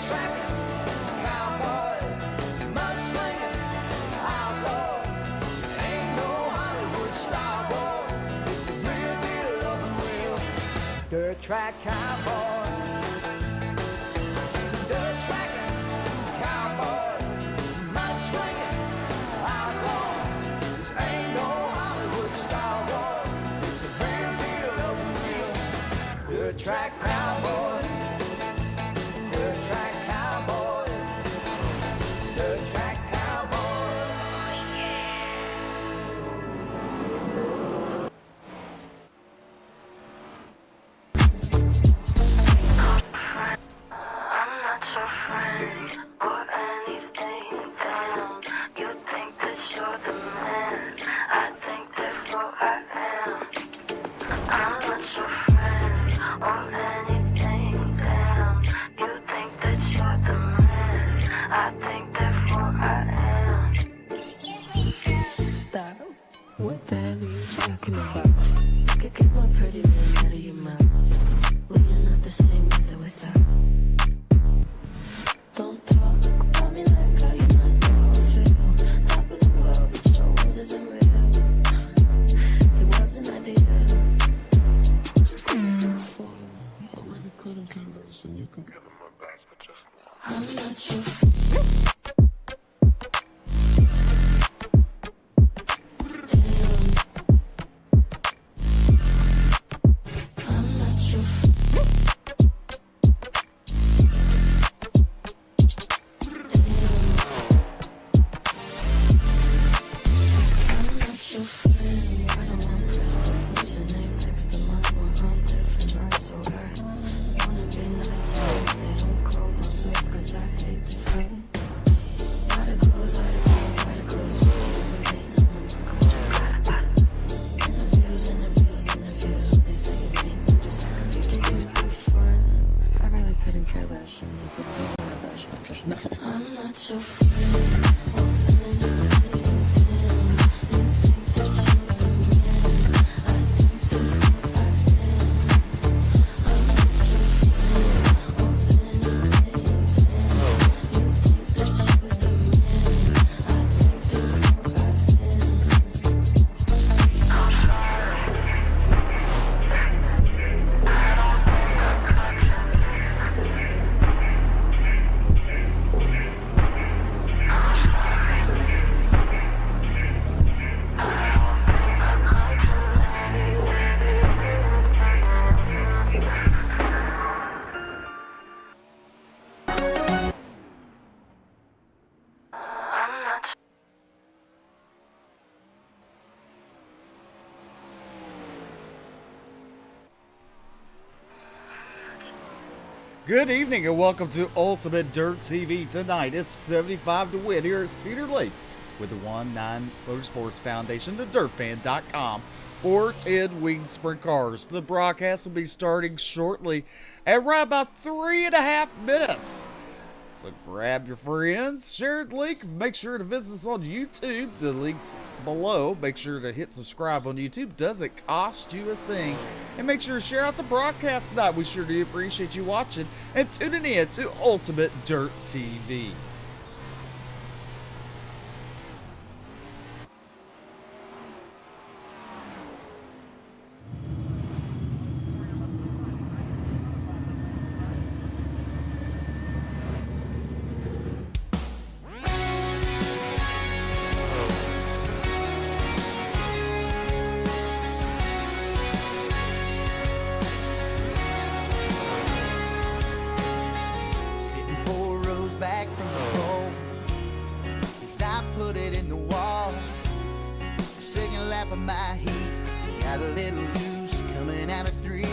tracking cowboys, mudslinging outlaws. This ain't no Hollywood Star Wars. It's the real deal of the real dirt track cowboys. Dirt tracking cowboys, mudslinging outlaws. This ain't no Hollywood Star Wars. It's the real deal of the real dirt track cowboys. Dirt track cowboys. Dirt track cowboys. I'm not your friend or anything, damn. You think that you're the man, I think therefore I am. I'm not your friend or anything, damn. You think that you're the man, I think therefore I am. Stop. What the hell are you talking about? Get my pretty name out of your mouth. We are not the same with or without. Don't talk about me like how you might the whole feel. Top of the world, but your world isn't real. It wasn't ideal. Fine. I really couldn't care less, and you can give them my best, but just now. I'm not your I'm not your I'm not your friend. I don't want press to put your name next to mine. Well, I'm different, I'm so hurt. Wanna be nice, and they don't call my bluff, 'cause I hate to fight. Articles, articles, articles. When I'm remarkable. Interviews, interviews, interviews. When they say your name, I'm just like, if you can have fun. I really couldn't care less, and you could give me my best, but just now. I'm not your friend. Or anything, damn. You think that you're the man, I think therefore I am. I'm not your friend. Or anything, damn. You think that you're the man, I think therefore I am. I'm not Good evening and welcome to Ultimate Dirt TV. Tonight it's 75 to win here at Cedar Lake with the ONE9 Motorsports Foundation, the dirtfan.com, or 10 winged sprint cars. The broadcast will be starting shortly at right about 3.5 minutes. So grab your friends, share the link, make sure to visit us on YouTube. The link's below. Make sure to hit subscribe on YouTube. Doesn't cost you a thing. And make sure to share out the broadcast tonight. We sure do appreciate you watching and tuning in to Ultimate Dirt TV. Sitting 4 rows back from the pole, as I put it in the wall. Second lap of my heat, got a little loose coming out of 3.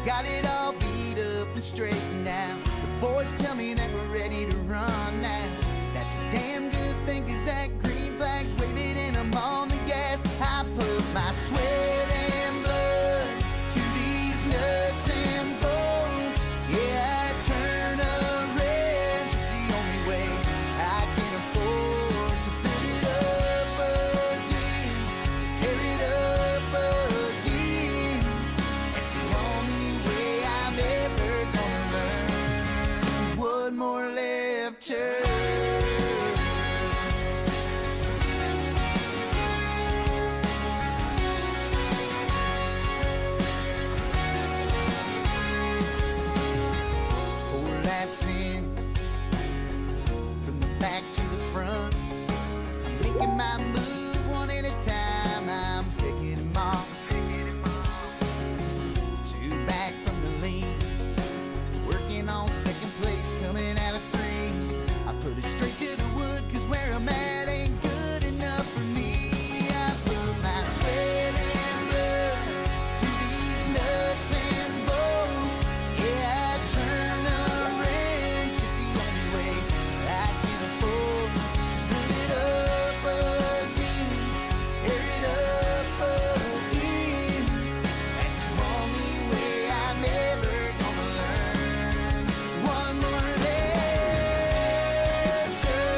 Got it all beat up and straightened now. The boys tell me that we're ready to run now. That's a damn good thing, 'cause that green flag's waving and I'm on the gas. I put my sweat and blood to these nuts and bolts. Yeah, I turn a wrench, it's the only way I can afford to build it up again, tear it up again. It's the only way I'm ever gonna learn what left turn. From the back to the front, I'm making my move one at a time. I'm picking them off. Two back from the lead, working on second place, coming out of three. I put it straight to the wood, 'cause where I'm at ain't good enough for me. I put my sweat and blood to these nuts and bolts. Yeah, I turn a wrench, it's the only way I can afford. Put it up again, tear it up again. That's the only way I'm ever gonna learn. One more left turn.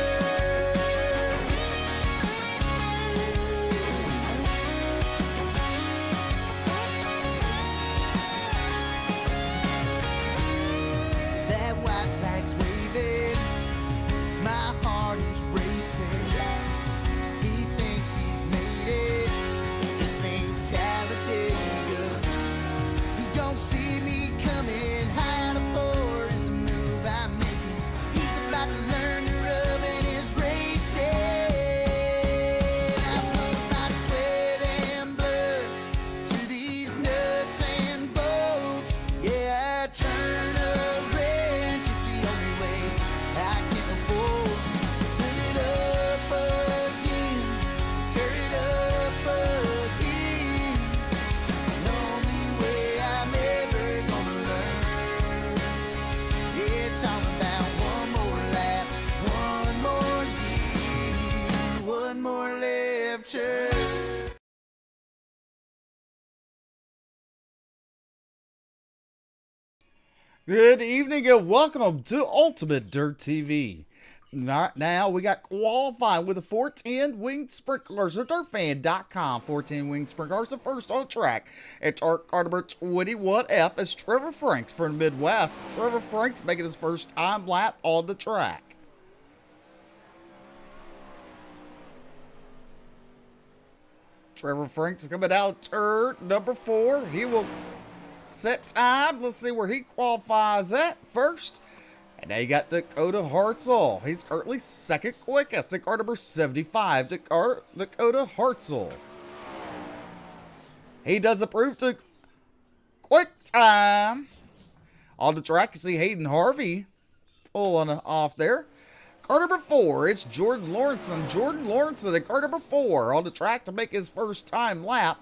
That white flag's waving, my heart is racing. He thinks he's made it, this ain't Talladega. He don't see me coming, high to four is the move I'm making. He's about to learn to rub in his racing. I put my sweat and blood to these nuts and bolts. Yeah, I turn a wrench, it's the only way I can afford. Put it up again, tear it up again. It's the only way I'm ever gonna learn. Yeah, it's all about one more lap, one more year, one more left turn. Good evening and welcome to Ultimate Dirt TV. Right now we got qualifying with the 410 winged sprint cars at DirtFan.com. 410 winged sprint cars, the first on the track. It's car number 21F is Trevor Franks from the Midwest. Trevor Franks making his first time lap on the track. Trevor Franks coming out of turn number 4. He will set time. Let's see where he qualifies at first. And now you got Dakota Hartzell. He's currently second quickest. The car number 75, Dakota Hartzell. He does approve to quick time. On the track, you see Hayden Harvey pulling off there. Car number 4 is Jordan Lawrenson. Jordan Lawrenson at car number 4 on the track to make his first time lap.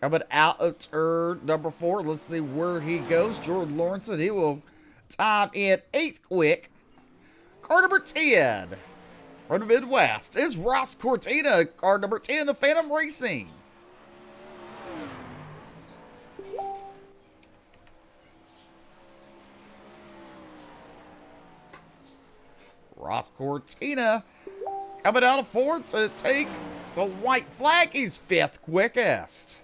Coming out of turn number 4. Let's see where he goes. Jordan Lawrenson, he will time in 8th quick. Car number 10 from the Midwest is Ross Cortina. Car number 10 of Phantom Racing. Ross Cortina coming out of 4 to take the white flag. He's 5th quickest.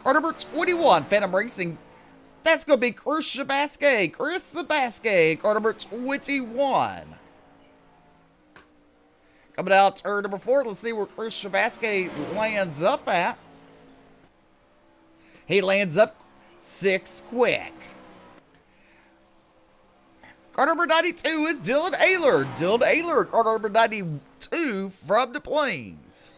Car number 21, Phantom Racing. That's going to be Chris Shabaske. Chris Shabaske, car number 21. Coming out turn number 4. Let's see where Chris Shabaske lands up at. He lands up 6th quick. Car number 92 is Dylan Ayler. Dylan Ayler, car number 92 from the Plains.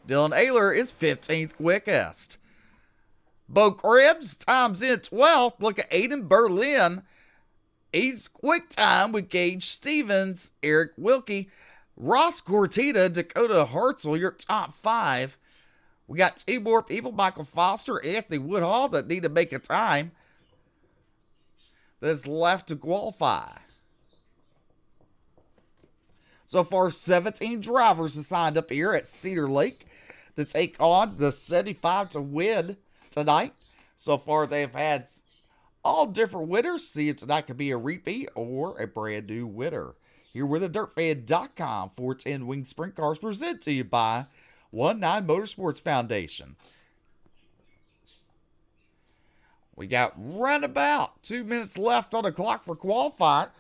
Dylan Ayler is 15th quickest. Bo Krebs times in 12th. Look at Aiden Berlin. He's quick time with Gage Stevens, Eric Wilkie, Ross Cortina, Dakota Hartzell, your top 5. We got 2 more people, Michael Foster, Anthony Woodhall, that need to make a time that's left to qualify. So far, 17 drivers have signed up here at Cedar Lake to take on the 75 to win tonight. So far, they've had all different winners. See if tonight could be a repeat or a brand new winner. Here with the DirtFan.com 410 Winged Sprint Cars presented to you by ONE9 Motorsports Foundation. We got right about 2 minutes left on the clock for qualifying.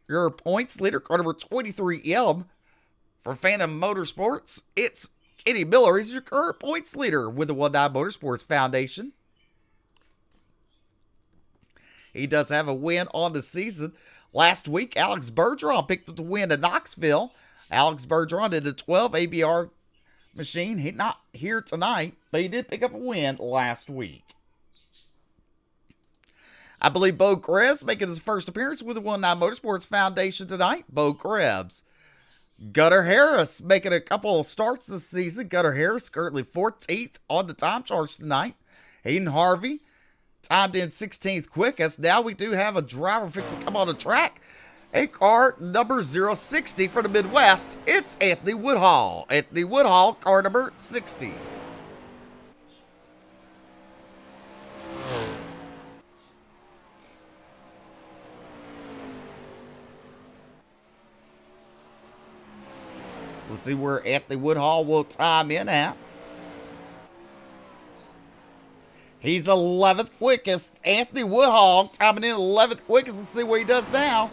Your points leader, car number 23 Elm for Phantom Motorsports. It's Kenny Miller. He's your current points leader with the ONE9 Motorsports Foundation. He does have a win on the season. Last week, Alex Bergeron picked up the win at Knoxville. Alex Bergeron did the 12 ABR machine. He's not here tonight, but he did pick up a win last week. I believe Bo Krebs making his first appearance with the ONE9 Motorsports Foundation tonight. Bo Krebs. Gunnar Harris making a couple of starts this season. Gunnar Harris currently 14th on the time charts tonight. Hayden Harvey timed in 16th quickest. Now we do have a driver fixing to come on the track. A car number 060 from the Midwest. It's Anthony Woodhall. Anthony Woodhall, car number 60. Let's see where Anthony Woodhall will time in at. He's 11th quickest. Anthony Woodhall timing in 11th quickest. Let's see what he does now.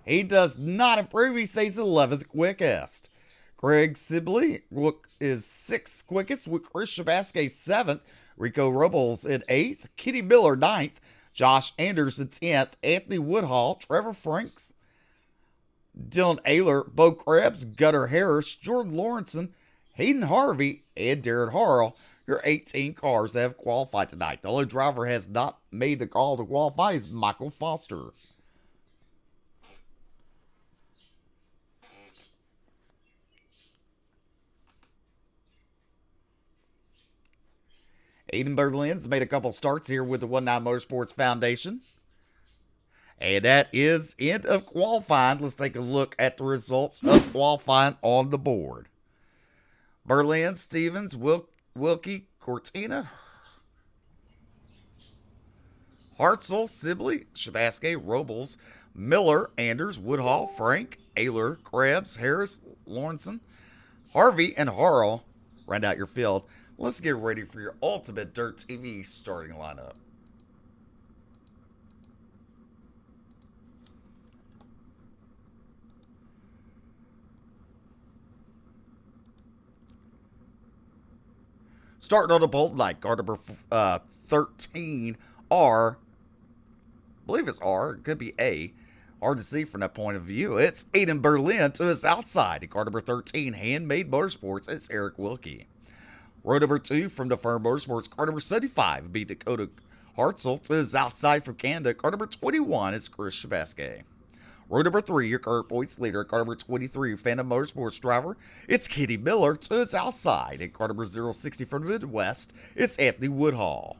He does not improve. He stays 11th quickest. Craig Sibley is 6th quickest with Chris Shabaskey 7th. Rico Robles in 8th. Kenny Miller 9th. Josh Anderson 10th. Anthony Woodhall. Trevor Franks. Dylan Ayler. Bo Krebs. Gunnar Harris. Jordan Lawrenson. Hayden Harvey. And Darren Harrell. Your 18 cars that have qualified tonight. The only driver has not made the call to qualify is Michael Foster. Aiden Berlin's made a couple starts here with the ONE9 Motorsports Foundation. And that is end of qualifying. Let's take a look at the results of qualifying on the board. Berlin, Stevens, Wilkie, Cortina, Hartzell, Sibley, Shabaskey, Robles, Miller, Anders, Woodhall, Frank, Ayler, Krebs, Harris, Lawrenson, Harvey, and Harrell round out your field. Let's get ready for your Ultimate Dirt TV starting lineup. Starting on the pole tonight, car number 13, R. I believe it's R. It could be A. Hard to see from that point of view. It's Aiden Berlin to his outside. Car number 13, Handmade Motorsports. It's Eric Wilkie. Row number 2 from the Firm Motorsports. Car number 75 would be Dakota Hartzell to his outside from Canada. Car number 21 is Chris Shabaskey. Row number 3, your current points leader, car number 23, Phantom Motorsports driver. It's Kenny Miller to his outside. And car number 060 from the Midwest, it's Anthony Woodhall.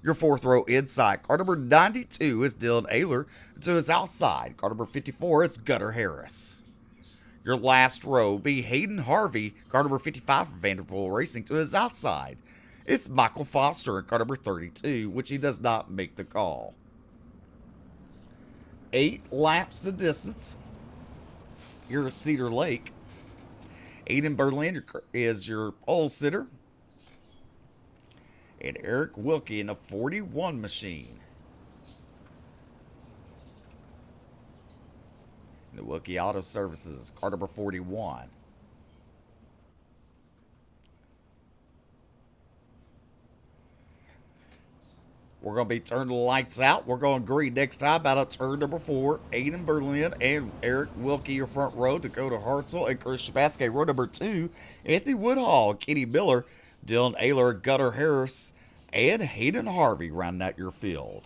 Your 4th row inside, car number 92 is Dylan Ayler to his outside. Car number 54 is Gunnar Harris. Your last row will be Hayden Harvey, car number 55 from Vanderpool Racing to his outside. It's Michael Foster in car number 32, which he does not make the call. 8 laps the distance. You're at Cedar Lake. Aiden Berlin is your pole sitter. And Eric Wilkie in a 41 machine. The Wilkie Auto Services, car number 41. We're going to be turning the lights out. We're going green next time out of turn number 4. Aiden Berlin and Eric Wilkie, your front row. Dakota Hartzell and Chris Shabaskey, row number 2. Anthony Woodhall, Kenny Miller, Dylan Ayler, Gunnar Harris, and Hayden Harvey rounding out your field.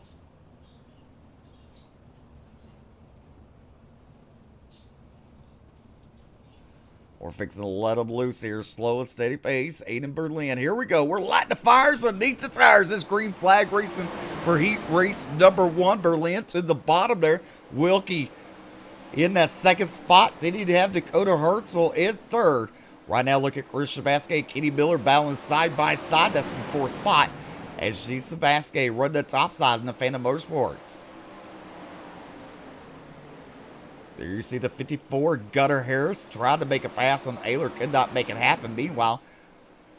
We're fixing to let them loose here. Slow and steady pace. Aiden Berlin. Here we go. We're lighting the fires underneath the tires. This green flag racing for heat race number 1. Berlin to the bottom there. Wilkie in that 2nd spot. Then you'd have Dakota Hartzell in 3rd. Right now, look at Chris Shabaskey and Kenny Miller battling side by side. That's the 4th spot. As G. Shabaskey run the top side in the Phantom Motorsports. There you see the 54, Gunnar Harris, tried to make a pass on Ayler, could not make it happen. Meanwhile,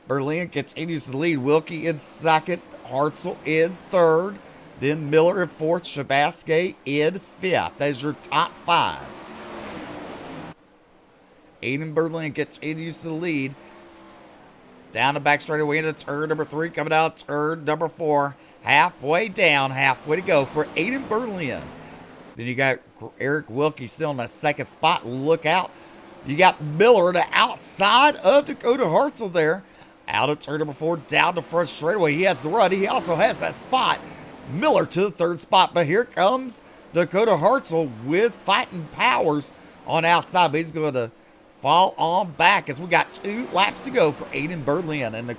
Berlin continues to lead. Wilkie in second. Hartzell in third. Then Miller in fourth. Shabaskay in fifth. That's your top five. Aiden Berlin continues to lead. Down the back straightaway into turn number 3. Coming out turn number 4. Halfway down. Halfway to go for Aiden Berlin. Then you got Eric Wilkie still in the second spot. Look out. You got Miller to outside of Dakota Hartzell there. Out of turn number 4. Down the front straightaway. He has the run. He also has that spot. Miller to the third spot. But here comes Dakota Hartzell with fighting powers on outside. But he's going to fall on back as we got 2 laps to go for Aiden Berlin. And the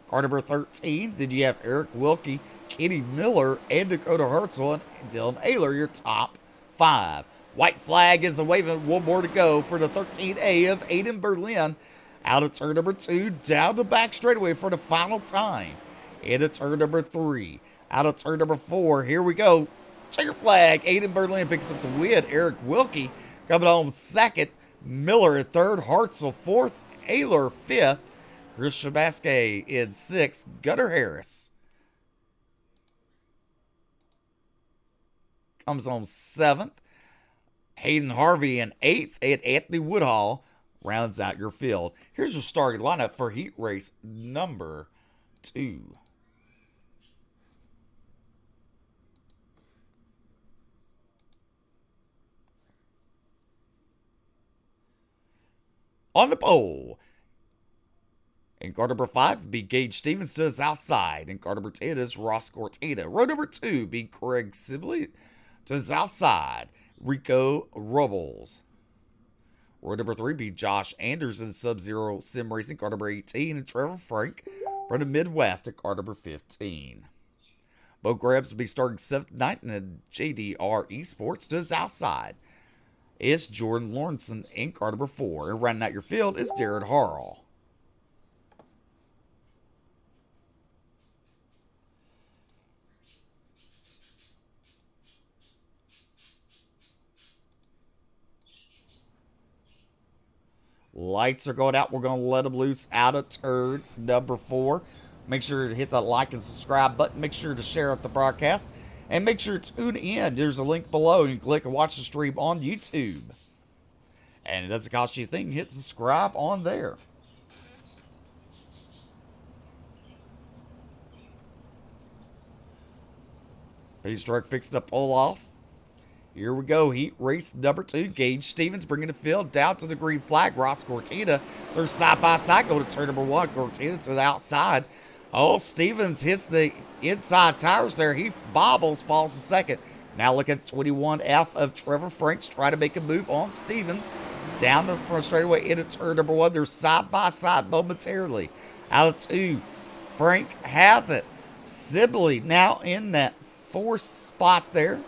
car number 13, then you have Eric Wilkie, Kenny Miller, and Dakota Hartzell, and Dylan Ayler, your top 5. White flag is waving. 1 more to go for the 13A of Aiden Berlin. Out of turn number 2, down the back straightaway for the final time. Into turn number 3. Out of turn number 4, here we go. Checker flag. Aiden Berlin picks up the win. Eric Wilkie coming home second. Miller in third, Hartzell fourth, Ayler fifth, Chris Shabaskay in sixth, Gunnar Harris comes home seventh, Hayden Harvey in eighth, and Anthony Woodhall rounds out your field. Here's your starting lineup for heat race number 2. On the pole, in car number 5, be Gage Stevens to his outside. In car number 10 is Ross Cortina. Row number 2, be Craig Sibley to his outside. Rico Rubbles. Row number 3, be Josh Anderson, Sub-Zero Sim Racing. Car number 18, and Trevor Frank from the Midwest at car number 15. Bo Grebs will be starting 7th, 9th, and JDR Esports to his outside. It's Jordan Lawrenson in car number 4. And rounding out your field is Darren Harrell. Lights are going out. We're going to let them loose out of turn number 4. Make sure to hit that like and subscribe button. Make sure to share out the broadcast. And make sure to tune in. There's a link below. You can click and watch the stream on YouTube. And it doesn't cost you a thing. Hit subscribe on there. Pace truck fixed to pull off. Here we go. Heat race number 2. Gage Stevens bringing the field down to the green flag. Ross Cortina. They're side by side. Go to turn number 1. Cortina to the outside. Oh, Stevens hits the inside tires there. He bobbles, falls to second. Now look at 21F of Trevor Franks trying to make a move on Stevens. Down the front straightaway into turn number 1. They're side by side momentarily. Out of 2. Frank has it. Sibley now in that 4th spot there.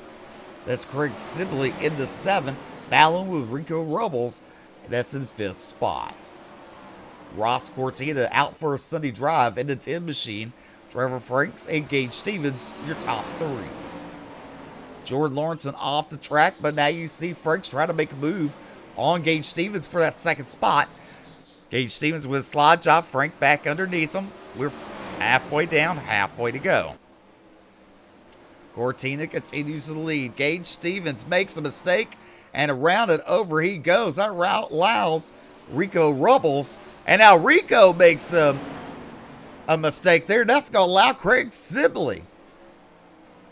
That's Craig Sibley in the 7th. Battling with Rico Rubbles. That's in 5th spot. Ross Cortina out for a Sunday drive in the 10 machine. Trevor Franks and Gage Stevens, your top 3. Jordan Lawrenson off the track, but now you see Franks trying to make a move on Gage Stevens for that 2nd spot. Gage Stevens with a slide job. Frank back underneath him. We're halfway down, halfway to go. Cortina continues to lead. Gage Stevens makes a mistake, and around it over he goes. That route allows Rico Rubbles, and now Rico makes a mistake there. That's going to allow Craig Sibley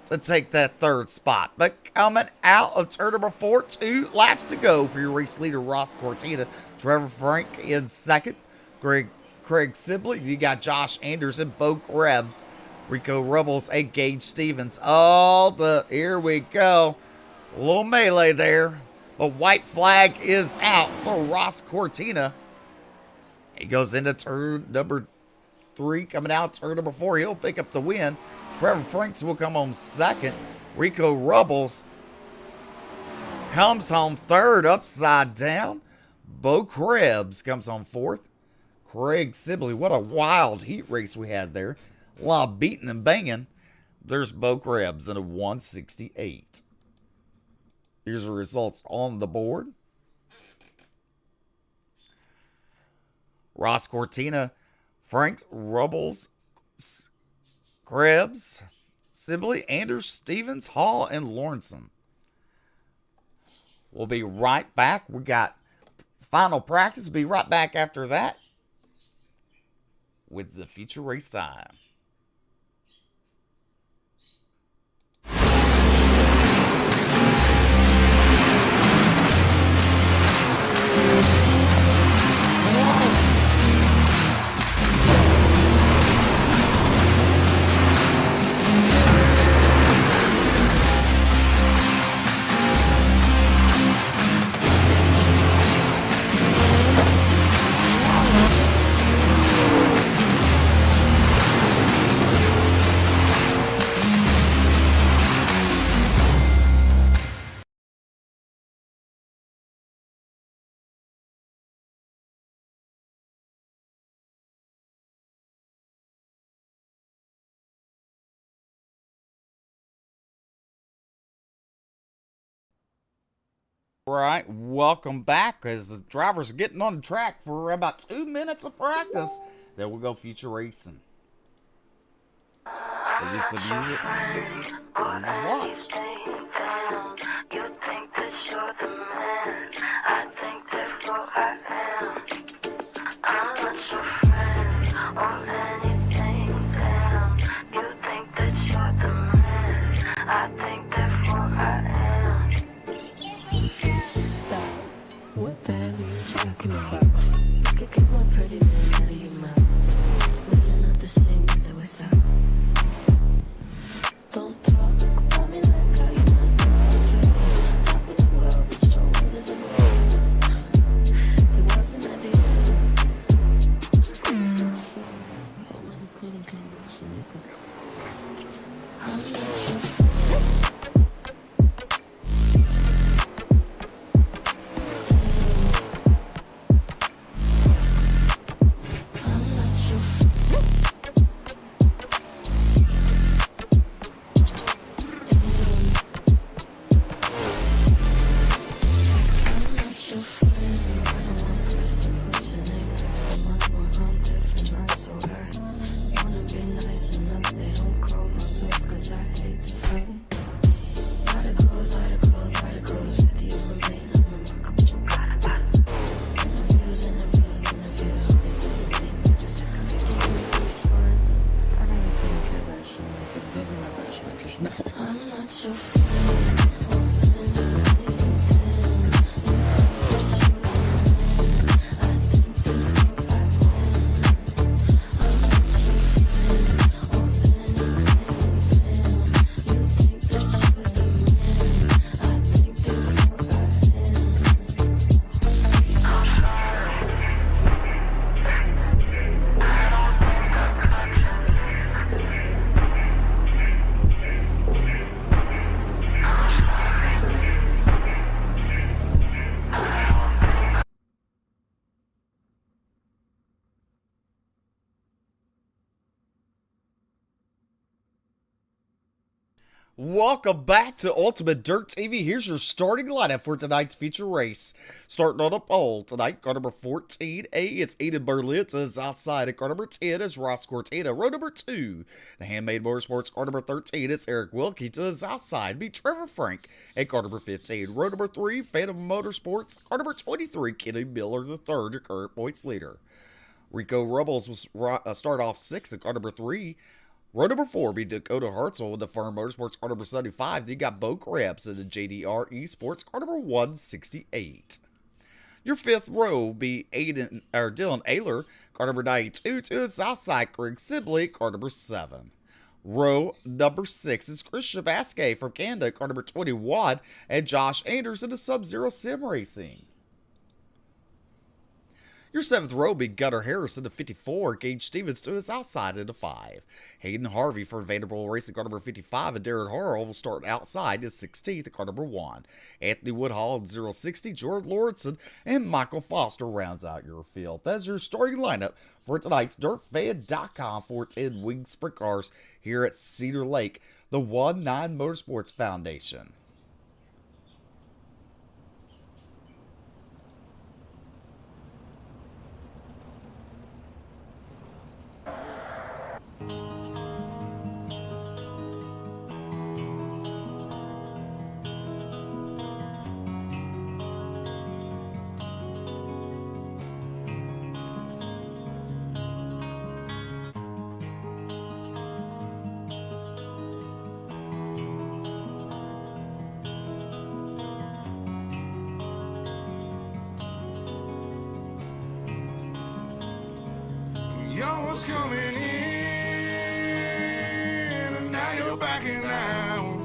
to take that 3rd spot. But coming out of turn number 4, 2 laps to go for your race leader, Ross Cortina. Trevor Frank in 2nd. Craig Sibley. You got Josh Anderson, Bo Krebs, Rico Rubbles, and Gage Stevens. Here we go. A little melee there. But white flag is out for Ross Cortina. He goes into turn number 3. Coming out turn number 4. He'll pick up the win. Trevor Franks will come home 2nd. Rico Rubbles comes home 3rd, upside down. Bo Krebs comes home 4th. Craig Sibley, what a wild heat race we had there. A lot of beating and banging. There's Bo Krebs in a 168. Here's the results on the board. Ross Cortina Frank Rubbles, Krebs, Sibley, Anders, Stevens, Hall, and Lawrenson. We'll be right back. We got final practice. Be right back after that with the feature race time. Right, welcome back. As the drivers are getting on the track for about 2 minutes of practice, then we'll go feature racing. Maybe some music. And just watch. You think that you're the man. I think therefore I am. I'm not your friend or anything. Damn. You think that you're the man. I think therefore I am. Stop. What the hell are you talking about? Get my pretty name out of your mouth. We are not the same with or without. Don't talk about me like how you might profit. Top of the world, but your world is a world. It wasn't at the end. I really couldn't care less, and you can I'm not your friend. I'm not your friend. I'm not your friend. I don't want press to put your name next to mine. We're on different lines, so I wanna be nice enough. They don't call my bluff, cause I hate to fight. Articles, articles, articles, whether you remain unremarkable. Interviews, interviews, interviews, when they say your name, you're just like a video fun. I really couldn't care less, and I could give you my best, but just not. I'm not your friend. Welcome back to Ultimate Dirt TV. Here's your starting lineup for tonight's feature race. Starting on the pole tonight, car number 14A is Aiden Berlitz. Outside at car number 10 is Ross Cortina. Row number 2, the Handmade Motorsports car number 13 is Eric Wilkie. To his outside be Trevor Frank at car number 15. Row number 3, Phantom Motorsports, car number 23, Kenny Miller III, your current points leader. Rico Rubbles will start off 6th at car number 3. Row number 4 be Dakota Hartzell in the Firm Motorsports car number 75. Then you got Bo Krebs in the JDR Esports car number 168. Your 5th row be Dylan Ayler, car number 92, to his outside Craig Sibley, car number 7. Row number 6 is Chris Shabasque from Canada, car number 21, and Josh Anders in the Sub-Zero Sim Racing. Your 7th row be Gunnar Harris in the 54, Gage Stevens to his outside in the 5. Hayden Harvey from Vanderbilt Racing car number 55, and Darren Harrell will start outside in 16th at car number 1. Anthony Woodhall in 060, Jordan Lawrenson, and Michael Foster rounds out your field. That's your starting lineup for tonight's DirtFan.com 410 Winged Sprintcars here at Cedar Lake, the ONE9 Motorsports Foundation. Y'all was coming in, and now you're backing out.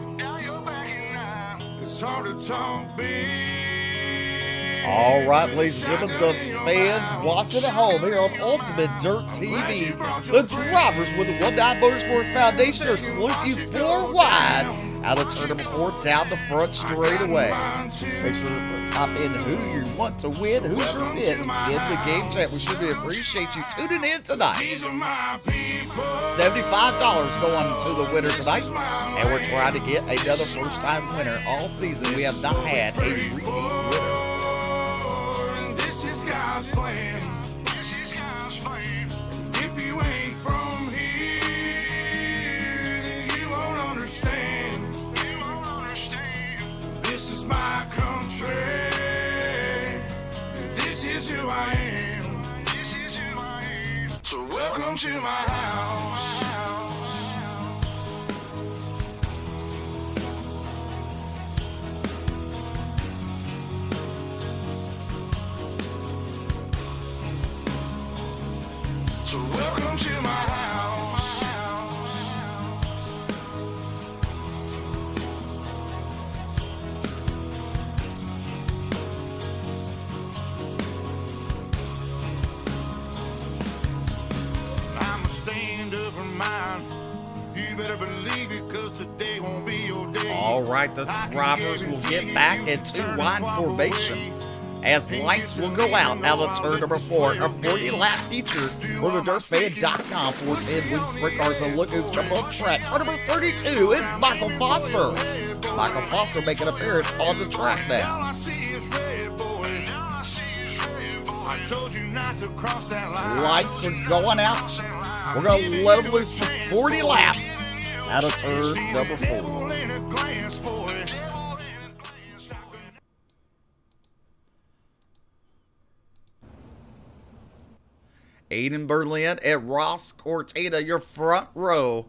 It's hard to talk big. All right, ladies and gentlemen, the fans watching at home here on Ultimate Dirt TV. The drivers with the ONE9 Motorsports Foundation are saluting you 4 wide out of turn number 4 down the front straightaway. Make sure to type in who you want to win, who's your fit in the game chat. We should appreciate you tuning in tonight. $75 going to the winner tonight, and we're trying to get another first-time winner all season. We have not had a repeat winner. This is God's plan. If you ain't from here, then you won't understand. This is my country. This is who I am. So welcome to my house. So welcome to my house. I'm a stand up for mine. You better believe it, cause today won't be your day. All right, the drivers will get back into wide formation as lights will go out of turn number 4. A 40-lap feature for the DirtFan.com for 10 win Sprintcars. And look who's coming on track. Car number 32 is Michael Foster. Michael Foster making an appearance on the track All now. I see is red, boy. I told you not to cross that line. Lights are going out. We're going to let them loose for 40 laps out of turn number 4. Aiden Berlin and Ross Cortina, your front row.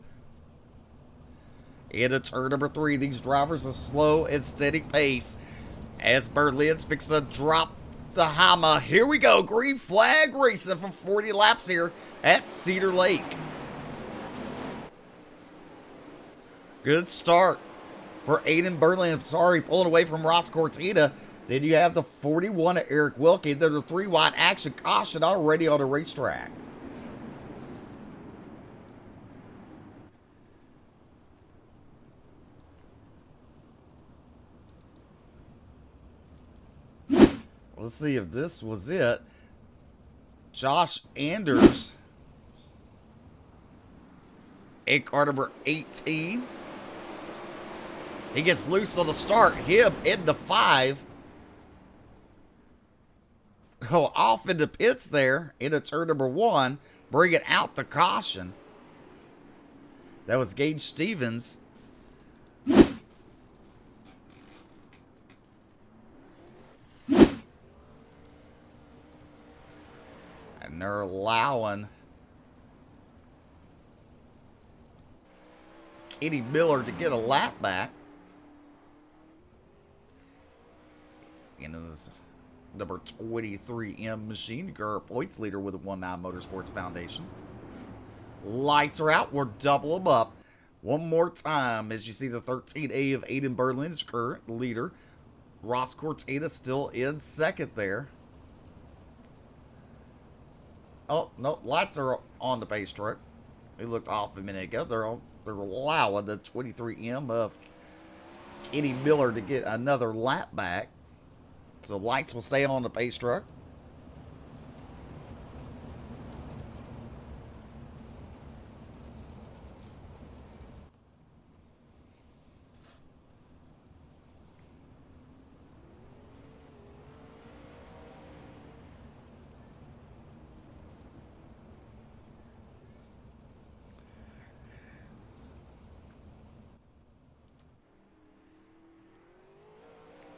Into turn number 3, these drivers are slow and steady pace as Berlin's fixing to drop the hammer. Here we go, green flag racing for 40 laps here at Cedar Lake. Good start for Aiden Berlin. Sorry, pulling away from Ross Cortina. Then you have the 41 of Eric Wilkie. There's a 3-wide action caution already on the racetrack. Let's see if this was it. Josh Anders in car number 18. He gets loose on the start. Him in the 5. Go off into pits there into turn number 1. Bringing out the caution. That was Gage Stevens. And they're allowing Kenny Miller to get a lap back. And this number 23M Machine Car points leader with the ONE9 Motorsports Foundation. Lights are out. We're double them up. One more time as you see the 13A of Aiden Berlin's current leader. Ross Cortina still in second there. Oh, no, lights are on the pace truck. They looked off a minute ago. They're allowing the 23M of Kenny Miller to get another lap back. So lights will stay on the pace truck.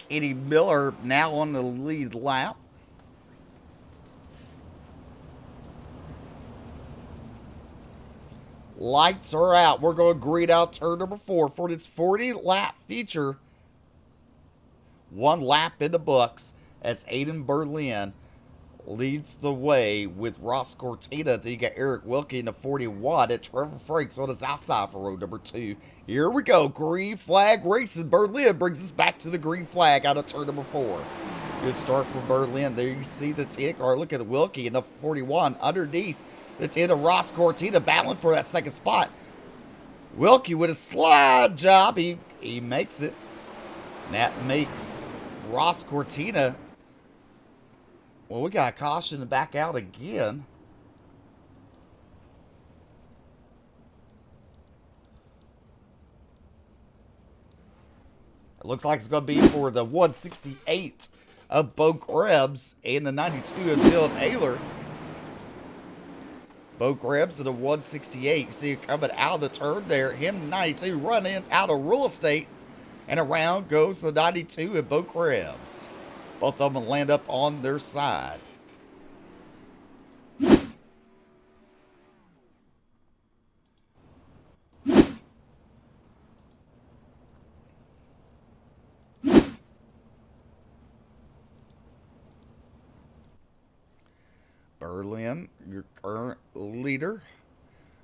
Kenny Miller now on the lead lap. Lights are out. We're going to green out turn number 4 for this 40-lap feature. 1 lap in the books as Aiden Berlin leads the way with Ross Cortina. Then you got Eric Wilkie in the 41 and Trevor Franks on his outside for row number 2. Here we go. Green flag racing. Berlin brings us back to the green flag out of turn number 4. Good start for Berlin. There you see the 10 car. Look at Wilkie in the 41 underneath. The 10 of Ross Cortina battling for that second spot. Wilkie with a slide job. He makes it. And that makes Ross Cortina. Well, we got a caution to back out again. It looks like it's going to be for the 168 of Bo Krebs and the 92 of Dylan Ayler. Bo Krebs at a 168. You see it coming out of the turn there. Him 92 running out of real estate. And around goes the 92 and Bo Krebs. Both of them land up on their side. Berlin, your current leader.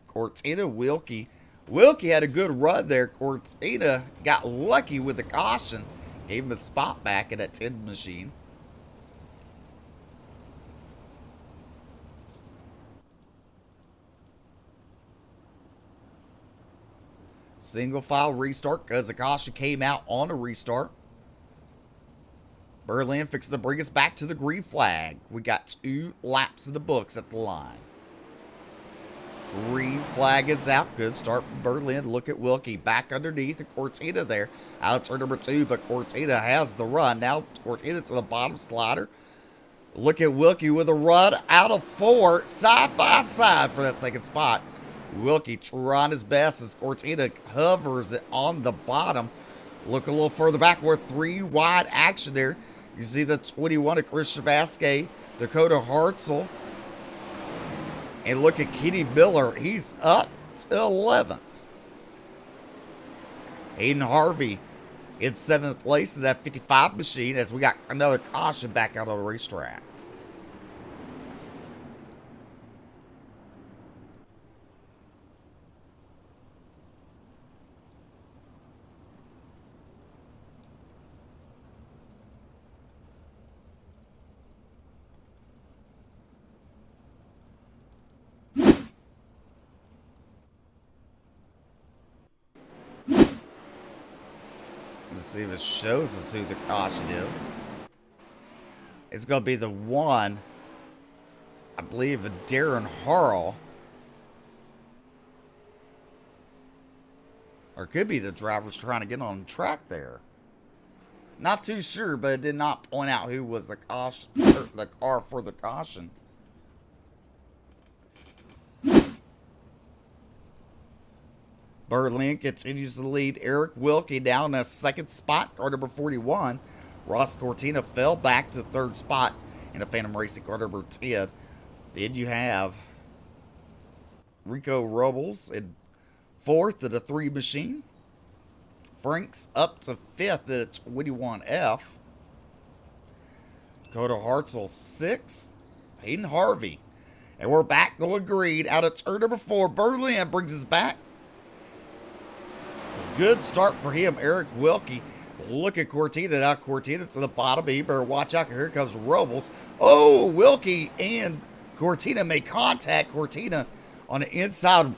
Cortina, Wilkie. Wilkie had a good run there. Cortina got lucky with the caution. Gave him a spot back in that 10 machine. Single file restart because the caution came out on a restart. Berlin fixing to bring us back to the green flag. We got 2 laps in the books at the line. Green flag is out. Good start from Berlin. Look at Wilkie back underneath and Cortina there. Out of turn number 2, but Cortina has the run. Now Cortina to the bottom slider. Look at Wilkie with a run out of 4, side by side for that second spot. Wilkie trying his best as Cortina hovers it on the bottom. Look a little further back. We're 3 wide action there. You see the 21 of Chris Shabasky, Dakota Hartzell. And look at Kenny Miller. He's up to 11th. Hayden Harvey in 7th place in that 55 machine as we got another caution back out on the racetrack. Let's see if it shows us who the caution is. It's going to be the 1, I believe, of Darren Harrell. Or it could be the driver's trying to get on the track there. Not too sure, but it did not point out who was the caution, or the car for the caution. Berlin continues to lead. Eric Wilkie down in that 2nd spot, car number 41. Ross Cortina fell back to 3rd spot in a Phantom Racing car number 10. Then you have Rico Robles in 4th of the 3 machine. Franks up to 5th at 21F. Dakota Hartzell 6th. Hayden Harvey. And we're back going green out of turn number 4. Berlin brings us back. Good start for him, Eric Wilkie. Look at Cortina. Now Cortina to the bottom. You better watch out. Here comes Robles. Oh, Wilkie and Cortina make contact. Cortina on the inside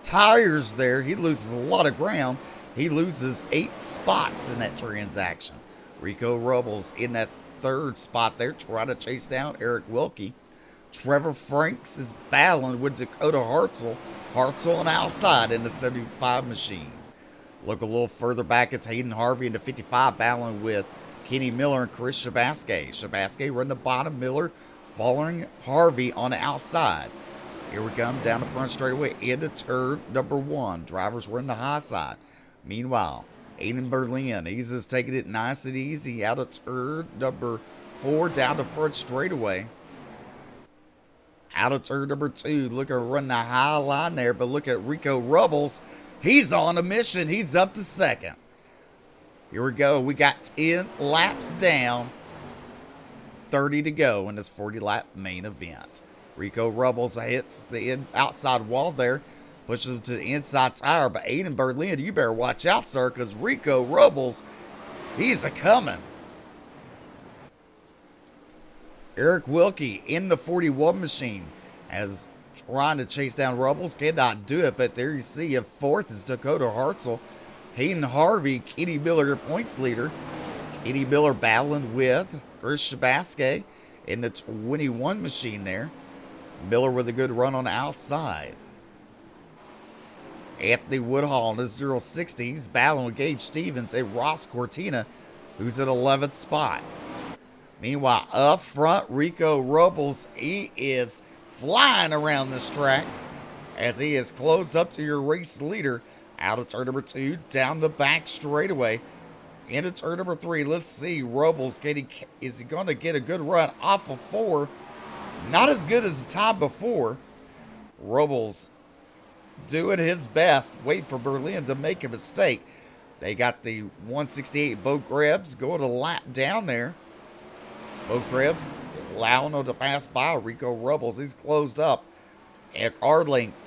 tires there. He loses a lot of ground. He loses 8 spots in that transaction. Rico Robles in that 3rd spot there, trying to chase down Eric Wilkie. Trevor Franks is battling with Dakota Hartzell. Hartzell on the outside in the 75 machine. Look a little further back. It's Hayden Harvey in the 55 battling with Kenny Miller and Chris Shabasky. Shabasky run the bottom, Miller following Harvey on the outside. Here we come down the front straightaway into turn number 1. Drivers run the high side. Meanwhile, Aiden Berlin, he's just taking it nice and easy out of turn number 4 down the front straightaway. Out of turn number 2, look at run the high line there, but look at Rico Rubbles. He's on a mission. He's up to second. Here we go. We got 10 laps down, 30 to go in this 40-lap main event. Rico Rubbles hits the outside wall there, pushes him to the inside tire. But Aiden Berlin, you better watch out, sir, because Rico Rubbles, he's a-coming. Eric Wilkie in the 41 machine as trying to chase down Rubbles. Cannot do it, but there you see a fourth is Dakota Hartzell. Hayden Harvey, Kenny Miller, your points leader. Kenny Miller battling with Chris Shabaske in the 21 machine there. Miller with a good run on the outside. Anthony Woodhall in the 060. He's battling with Gage Stevens and Ross Cortina, who's at 11th spot. Meanwhile, up front, Rico Rubbles, he is flying around this track as he is closed up to your race leader. Out of turn number 2, down the back straightaway. Into turn number 3, let's see, Rubbles, is he going to get a good run off of 4? Not as good as the time before. Rubbles doing his best, wait for Berlin to make a mistake. They got the 168 Bo Krebs going a lap down there. Bo Krebs allowing him to pass by Rico Rubbles. He's closed up at car length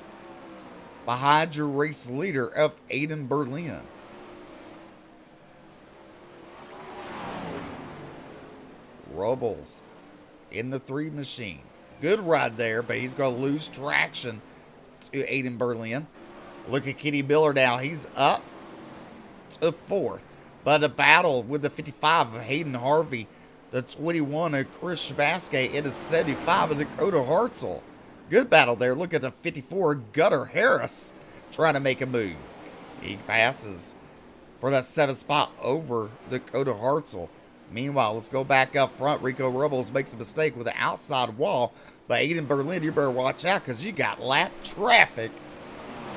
behind your race leader of Aiden Berlin. Rubbles in the 3 machine. Good ride there, but he's going to lose traction to Aiden Berlin. Look at Kenny Miller now. He's up to 4th. But a battle with the 55 of Hayden Harvey, the 21 of Chris Shabaske, and the 75 of Dakota Hartzell. Good battle there. Look at the 54 Gunnar Harris trying to make a move. He passes for that 7th spot over Dakota Hartzell. Meanwhile, let's go back up front. Rico Rubbles makes a mistake with the outside wall. But Aiden Berlin, you better watch out because you got lap traffic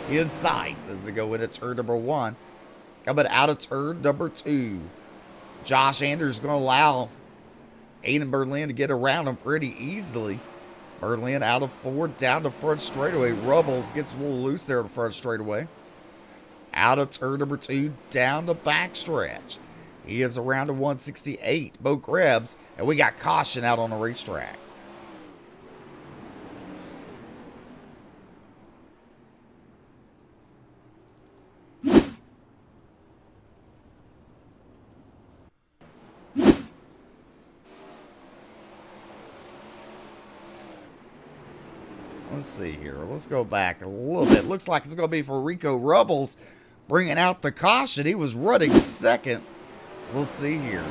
in sight as they go into turn number 1. Coming out of turn number 2. Josh Anders is going to allow Aiden Berlin to get around him pretty easily. Berlin out of 4, down the front straightaway. Rubbles gets a little loose there in the front straightaway. Out of turn number 2, down the back stretch. He is around a 168. Bo Krebs, and we got caution out on the racetrack. Let's see here. Let's go back a little bit. Looks like it's going to be for Rico Rubbles bringing out the caution. He was running second. We'll see here.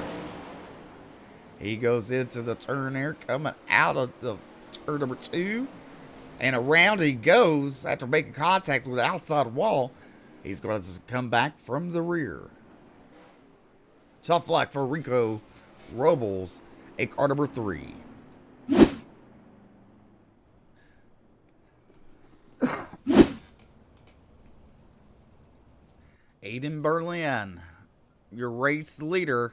He goes into the turn there, coming out of the turn number 2. And around he goes after making contact with the outside wall. He's going to come back from the rear. Tough luck for Rico Rubbles at car number 3. Aiden Berlin, your race leader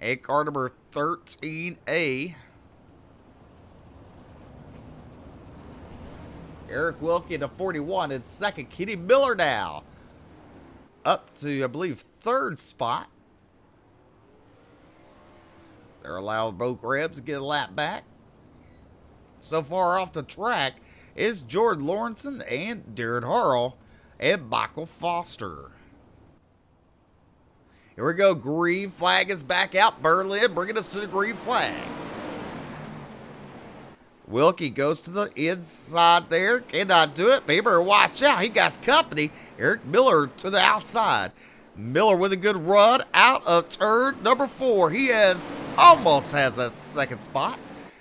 at car number 13A. Eric Wilkie to 41 in second. Kenny Miller now up to, I believe, 3rd spot. They're allowing Bo Krebs to get a lap back. So far off the track is Jordan Lawrenson and Darren Harrell and Michael Foster. Here we go. Green flag is back out. Berlin bringing us to the green flag. Wilkie goes to the inside there. Cannot do it. But you better watch out. He got company. Eric Miller to the outside. Miller with a good run out of turn number 4. He almost has that 2nd spot.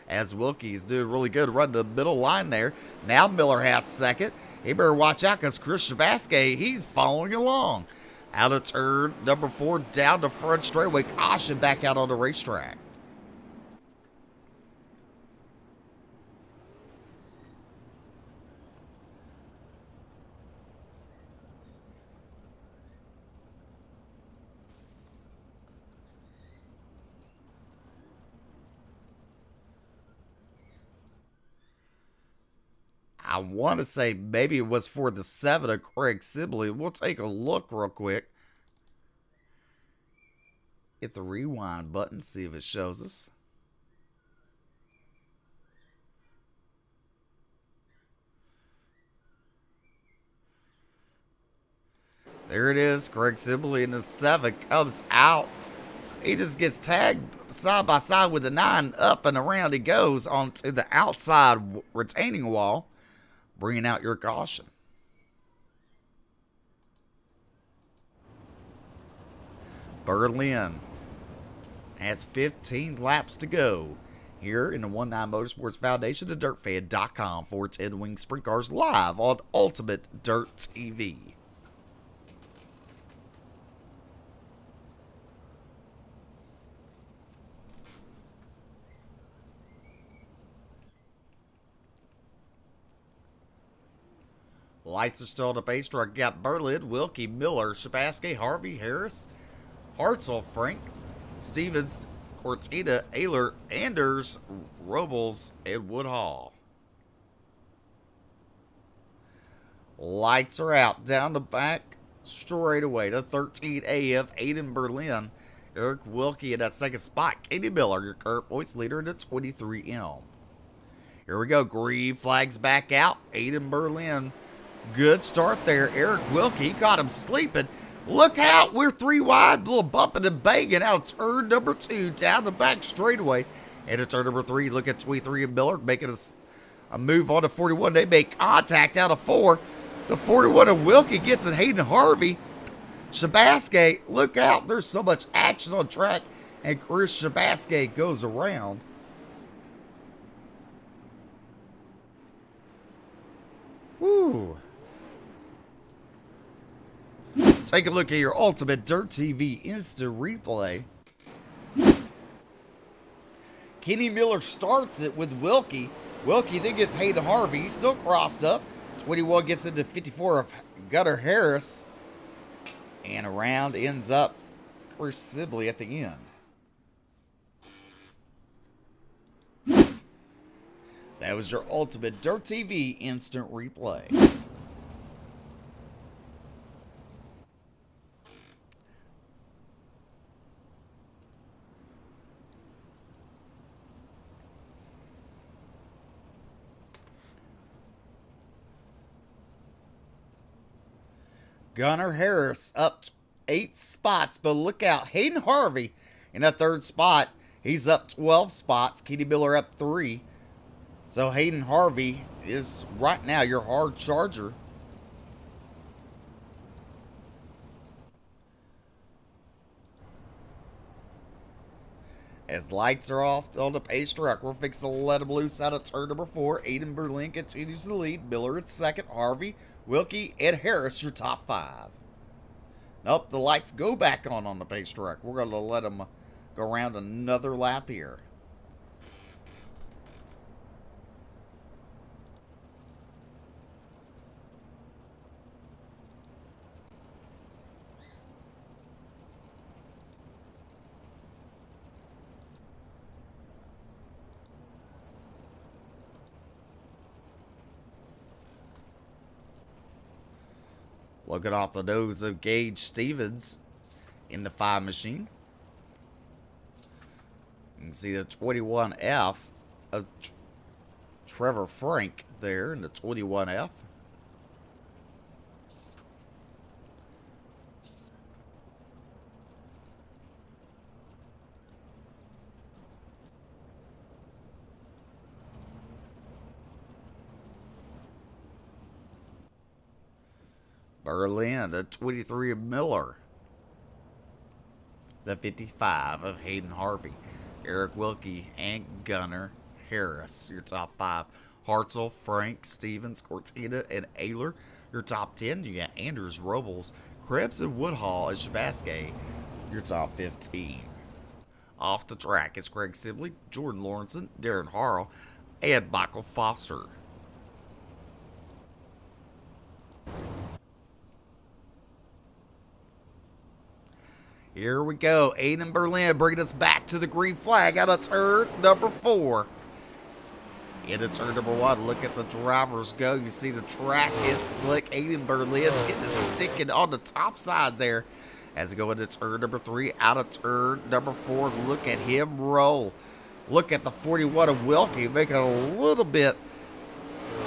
As Wilkie's doing really good running the middle line there. Now Miller has 2nd. He better watch out because Chris Shabaske, he's following along. Out of turn number 4, down the front straightaway. Caution back out on the racetrack. I want to say maybe it was for the 7 of Craig Sibley. We'll take a look real quick. Hit the rewind button, see if it shows us. There it is. Craig Sibley in the 7 comes out. He just gets tagged side by side with the 9. Up and around he goes onto the outside retaining wall, bringing out your caution. Berlin has 15 laps to go here in the ONE9 Motorsports Foundation, the DirtFan.com for 10 Wing Sprint Cars live on Ultimate Dirt TV. Lights are still on the pace track. Got Berlin, Wilkie, Miller, Shabaske, Harvey, Harris, Hartzell, Frank, Stevens, Cortina, Ayler, Anders, Robles, and Woodhall. Lights are out. Down the back, straight away to 13 AF, Aiden Berlin, Eric Wilkie in that second spot. Katie Miller, your current points leader in the 23M. Here we go. Green flags back out. Aiden Berlin. Good start there. Eric Wilkie got him sleeping. Look out. We're 3 wide. A little bumping and banging out turn number 2 down the back straightaway. And at turn number 3, look at 23 and Miller making a move on to 41. They make contact out of 4. The 41 of Wilkie gets it. Hayden Harvey. Shabaske, look out. There's so much action on track. And Chris Shabaske goes around. Woo. Take a look at your Ultimate Dirt TV instant replay. Kenny Miller starts it with Wilkie. Wilkie then gets Hayden Harvey. He's still crossed up. 21 gets into 54 of Gunnar Harris. And around ends up Chris Sibley at the end. That was your Ultimate Dirt TV instant replay. Gunnar Harris up 8 spots, but look out. Hayden Harvey in that 3rd spot. He's up 12 spots. Katie Miller up 3. So Hayden Harvey is right now your hard charger. As lights are off on the pace track, we're fixing to let him loose out of turn number 4. Aiden Berlin continues to lead. Miller at 2nd. Harvey, Wilkie, and Harris your top 5. Nope, the lights go back on the pace track. We're going to let them go around another lap here. Looking off the nose of Gage Stevens in the 5 machine. You can see the 21F of Trevor Frank there in the 21F. Berlin, the 23 of Miller. The 55 of Hayden Harvey. Eric Wilkie and Gunnar Harris, your top 5. Hartzell, Frank, Stevens, Cortina, and Ayler, your top 10. You got Anders, Robles, Krebs, and Woodhall, and Shabaske, your top 15. Off the track is Craig Sibley, Jordan Lawrenson, Darren Harrell, and Michael Foster. Here we go. Aiden Berlin bringing us back to the green flag out of turn number 4. into turn number 1. Look at the drivers go. You see the track is slick. Aiden Berlin's getting it sticking on the top side there. As we go into turn number 3, out of turn number 4, look at him roll. Look at the 41 of Wilkie making a little bit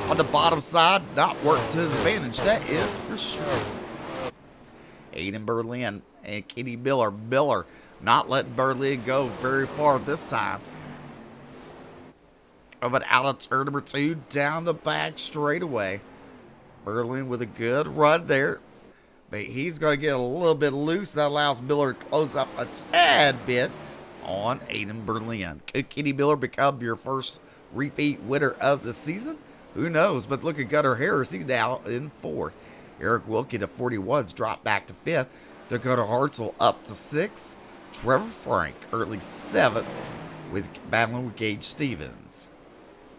on the bottom side, not work to his advantage. That is for sure. Aiden Berlin and Kenny Miller. Miller not letting Berlin go very far this time. But out of turn number 2, down the back straightaway. Berlin with a good run there. But he's going to get a little bit loose. That allows Miller to close up a tad bit on Aiden Berlin. Could Kenny Miller become your first repeat winner of the season? Who knows? But look at Gunnar Harris. He's now in 4th. Eric Wilkie to 41's dropped back to 5th. Dakota Hartzell up to 6th. Trevor Frank currently 7th with battling with Gage Stevens.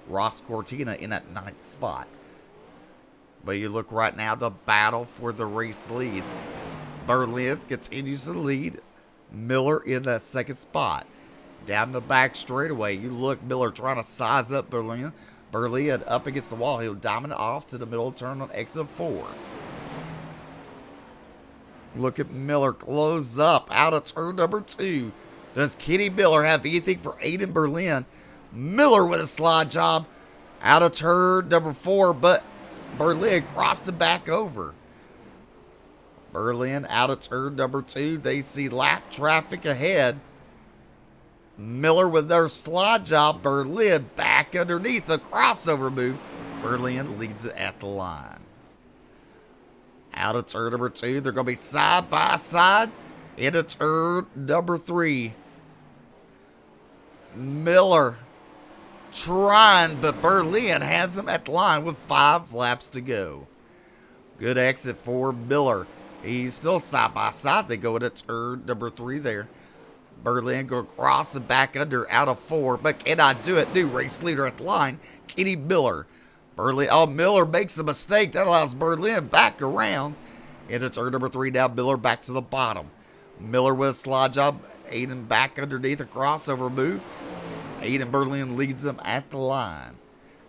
Ross Cortina in that 9th spot. But you look right now, the battle for the race lead. Berlin continues to lead. Miller in that 2nd spot. Down the back straightaway, you look, Miller trying to size up Berlin. Berlin up against the wall. He'll dominate off to the middle turn on exit 4. Look at Miller close up out of turn number 2. Does Kenny Miller have anything for Aiden Berlin? Miller with a slide job out of turn number 4, but Berlin crossed him back over. Berlin out of turn number 2. They see lap traffic ahead. Miller with their slide job. Berlin back underneath the crossover move. Berlin leads it at the line. Out of turn number 2. They're going to be side by side into turn number 3. Miller trying, but Berlin has him at the line with 5 laps to go. Good exit for Miller. He's still side by side. They go into turn number 3 there. Berlin go across and back under out of 4, but cannot do it. New race leader at the line, Kenny Miller. Miller makes a mistake. That allows Berlin back around into turn number 3. Now Miller back to the bottom. Miller with a slide job. Aiden back underneath a crossover move. Aiden Berlin leads them at the line.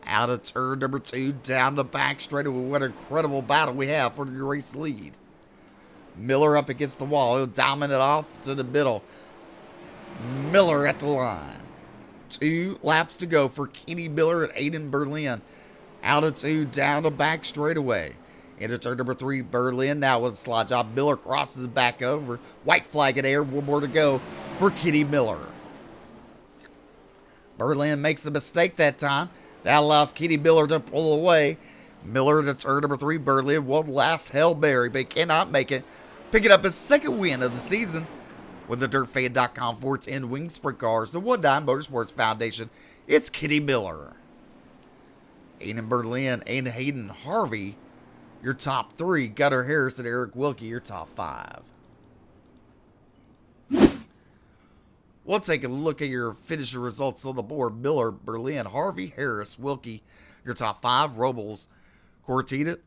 Out of turn number 2, down the back straightaway. What an incredible battle we have for the race lead. Miller up against the wall. He'll dominate off to the middle. Miller at the line. 2 laps to go for Kenny Miller and Aiden Berlin. Out of 2, down the back straightaway. Into turn number 3, Berlin now with a slide job. Miller crosses back over. White flag in air. 1 more to go for Kenny Miller. Berlin makes a mistake that time. That allows Kenny Miller to pull away. Miller to turn number 3. Berlin one last Hail Mary, but cannot make it. Picking up his 2nd win of the season with the DirtFan.com 410 Wing Sprintcars, the ONE9 Motorsports Foundation. It's Kenny Miller. Aiden Berlin and Hayden Harvey, your top 3. Gunnar Harris and Eric Wilkie, your top 5. We'll take a look at your finisher results on the board. Miller, Berlin, Harvey, Harris, Wilkie, your top 5. Robles, Cortina,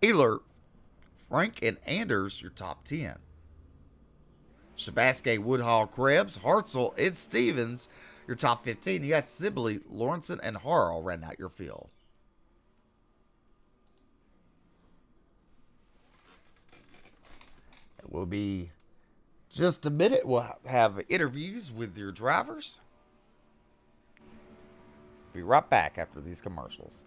Ehler, Frank, and Anders, your top 10. Shabaske, Woodhall, Krebs, Hartzell, and Stevens, your top 15. You got Sibley, Lawrenson, and Harrell round out your field. It will be just a minute. We'll have interviews with your drivers. Be right back after these commercials.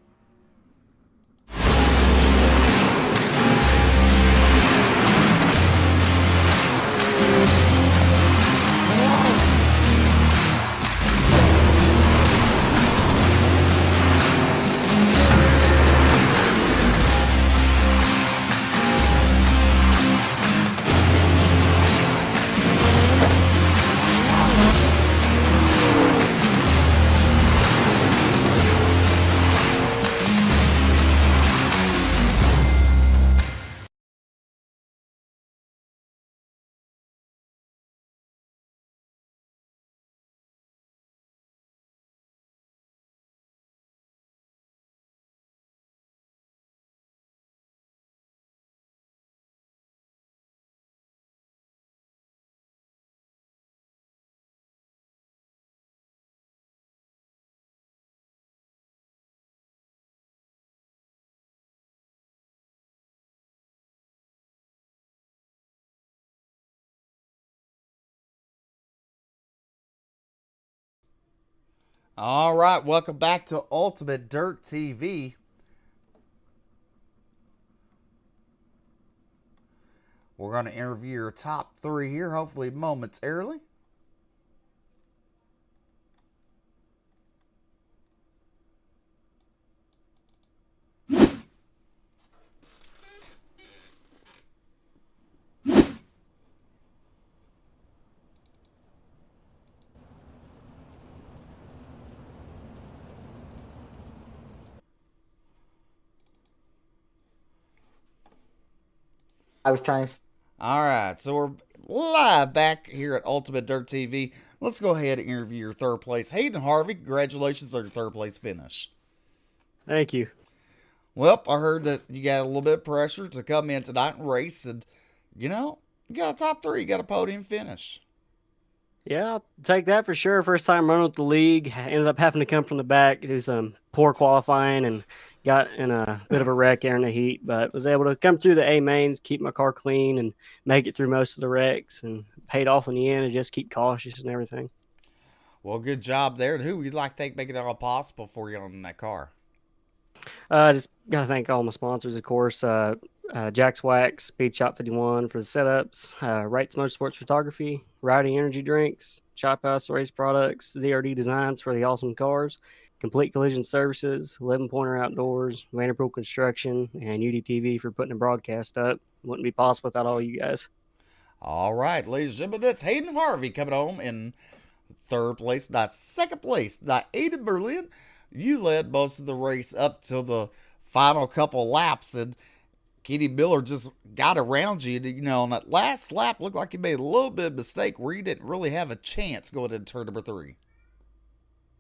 All right, welcome back to Ultimate Dirt TV. We're going to interview your top 3 here, hopefully momentarily. I was trying to. All right, so we're live back here at Ultimate Dirt TV. Let's go ahead and interview your third place. Hayden Harvey, congratulations on your third place finish. Thank you. Well, I heard that you got a little bit of pressure to come in tonight and race, and you got a top 3, you got a podium finish. Yeah, I'll take that for sure. First time running with the league. Ended up having to come from the back, do some poor qualifying, and got in a bit of a wreck there in the heat, but was able to come through the A mains, keep my car clean, and make it through most of the wrecks, and paid off in the end, and just keep cautious and everything. Well, good job there. And who would you like to thank making it all possible for you on that car? Just got to thank all my sponsors, of course. Jack's Wax, Speed Shop 51 for the setups, Wright's Motorsports Photography, Rowdy Energy Drinks, Chop House Race Products, SRT Designs for the awesome cars, Complete Collision Services, 11 Pointer Outdoors, Vanderpool Construction, and UDTV for putting the broadcast up. Wouldn't be possible without all you guys. All right, ladies and gentlemen, that's Hayden Harvey coming home in third place. Not second place, not Aiden Berlin. You led most of the race up to the final couple laps, and Kenny Miller just got around you. On that last lap, looked like you made a little bit of mistake where you didn't really have a chance going into turn number 3.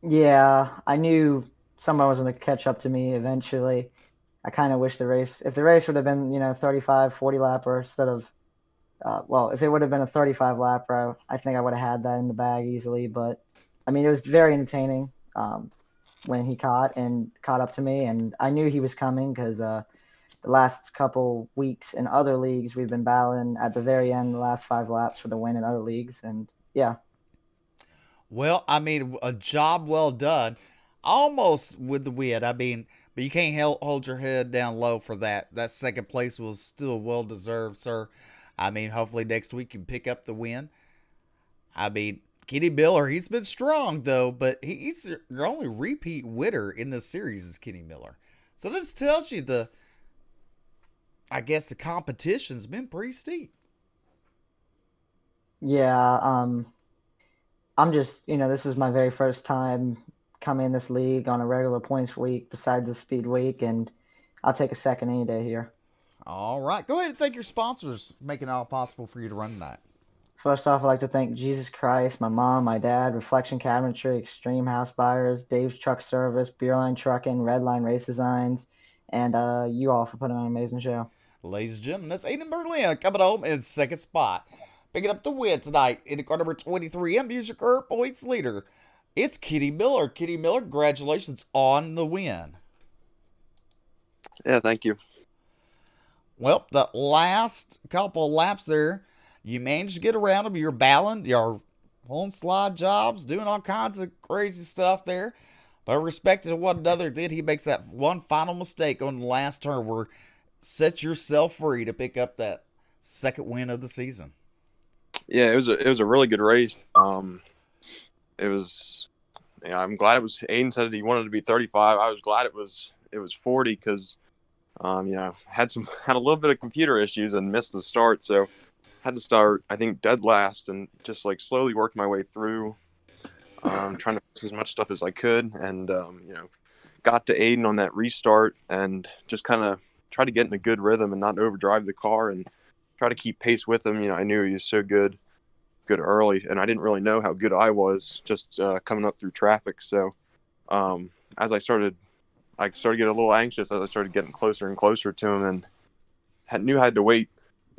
Yeah, I knew someone was going to catch up to me eventually. I kind of wish if the race would have been, 35, 40 lapper instead of, if it would have been a 35 lapper, I think I would have had that in the bag easily. But, I mean, it was very entertaining when he caught up to me. And I knew he was coming because the last couple weeks in other leagues, we've been battling at the very end, the last 5 laps for the win in other leagues. And, yeah. Well, I mean, a job well done. Almost with the win. I mean, but you can't hold your head down low for that. That second place was still well deserved, sir. I mean, hopefully next week you can pick up the win. I mean, Kenny Miller, he's been strong, though, but he's your only repeat winner in this series is Kenny Miller. So this tells you the competition's been pretty steep. Yeah, I'm just, this is my very first time coming in this league on a regular points week besides the speed week, and I'll take a second any day here. All right. Go ahead and thank your sponsors for making it all possible for you to run tonight. First off, I'd like to thank Jesus Christ, my mom, my dad, Reflection Cabinetry, Extreme House Buyers, Dave's Truck Service, Beerline Trucking, Redline Race Designs, and you all for putting on an amazing show. Ladies and gentlemen, that's Aiden Berlin coming home in second spot. Picking up the win tonight in the car number 23, and Music Earth points leader. It's Kenny Miller. Kenny Miller, congratulations on the win. Yeah, thank you. Well, the last couple of laps there, you managed to get around them. You're battling, you're pulling slide jobs, doing all kinds of crazy stuff there. But respecting what another did, he makes that one final mistake on the last turn where sets yourself free to pick up that second win of the season. Yeah, it was a really good race. It was, I'm glad it was. Aiden said he wanted to be 35. I was glad it was 40 because, had a little bit of computer issues and missed the start, so had to start I think dead last and just like slowly worked my way through, trying to fix as much stuff as I could, and got to Aiden on that restart and just kind of try to get in a good rhythm and not overdrive the car and try to keep pace with him. I knew he was so good early, and I didn't really know how good I was just coming up through traffic. So as I started getting a little anxious as I started getting closer and closer to him, and knew I had to wait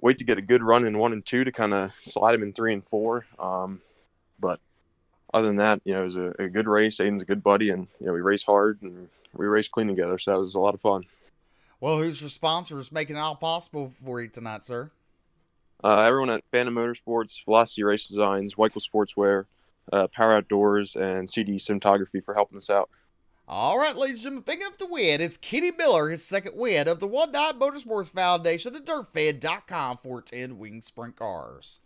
to get a good run in 1 and 2 to kind of slide him in 3 and 4. But other than that, it was a good race. Aiden's a good buddy, and we race hard and we race clean together. So it was a lot of fun. Well, who's your sponsors making it all possible for you tonight, sir? Everyone at Phantom Motorsports, Velocity Race Designs, Weichel Sportswear, Power Outdoors and CD Cinematography for helping us out. All right, ladies and gentlemen, picking up the win is Kenny Miller, his second win of the ONE9 Motorsports Foundation at DirtFan.com for 10 winged sprint cars.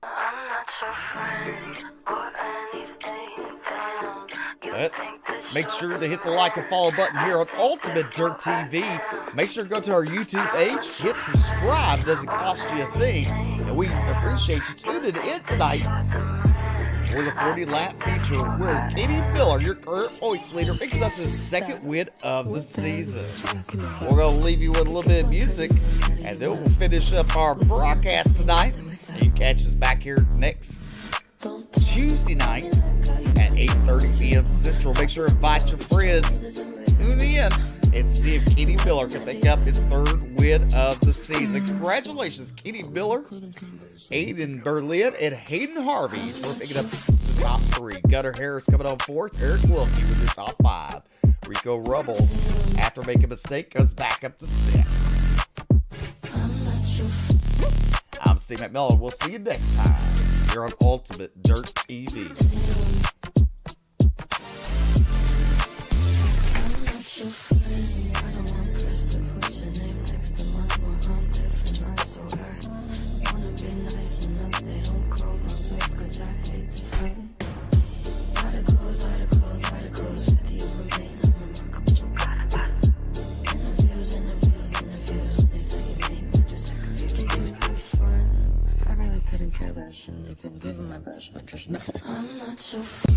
I'm not your friend or anything, damn. You think this Make sure to hit the like and follow button here on Ultimate Dirt TV. Make sure to go to our YouTube page, hit subscribe, doesn't cost you a thing. And we appreciate you tuning in tonight for the 40-lap feature where Kenny Miller, your current points leader, picks up his second win of the season. We're going to leave you with a little bit of music, and then we'll finish up our broadcast tonight. You can catch us back here next Tuesday night at 8:30 p.m. Central. Make sure to invite your friends. Tune in and see if Kenny Miller can pick up his third win of the season. Congratulations, Kenny Miller, Aiden Berlin, and Hayden Harvey for picking up the top three. Gunnar Harris coming on fourth. Eric Wilkie with your top five. Rico Rubbles, after making a mistake, goes back up to sixth. I'm Steve McMillan. We'll see you next time here on Ultimate Dirt TV. I'm not your friend. I don't want press to put your name next to mine. Well, I'm different, I'm so I wanna be nice enough. They don't call my bluff, cause I hate to fight. Articles, whether you remain unremarkable. Interviews, when they say your name, I just like a few to have fun. I really couldn't care less, and you can give them my best, but just know I'm not your friend.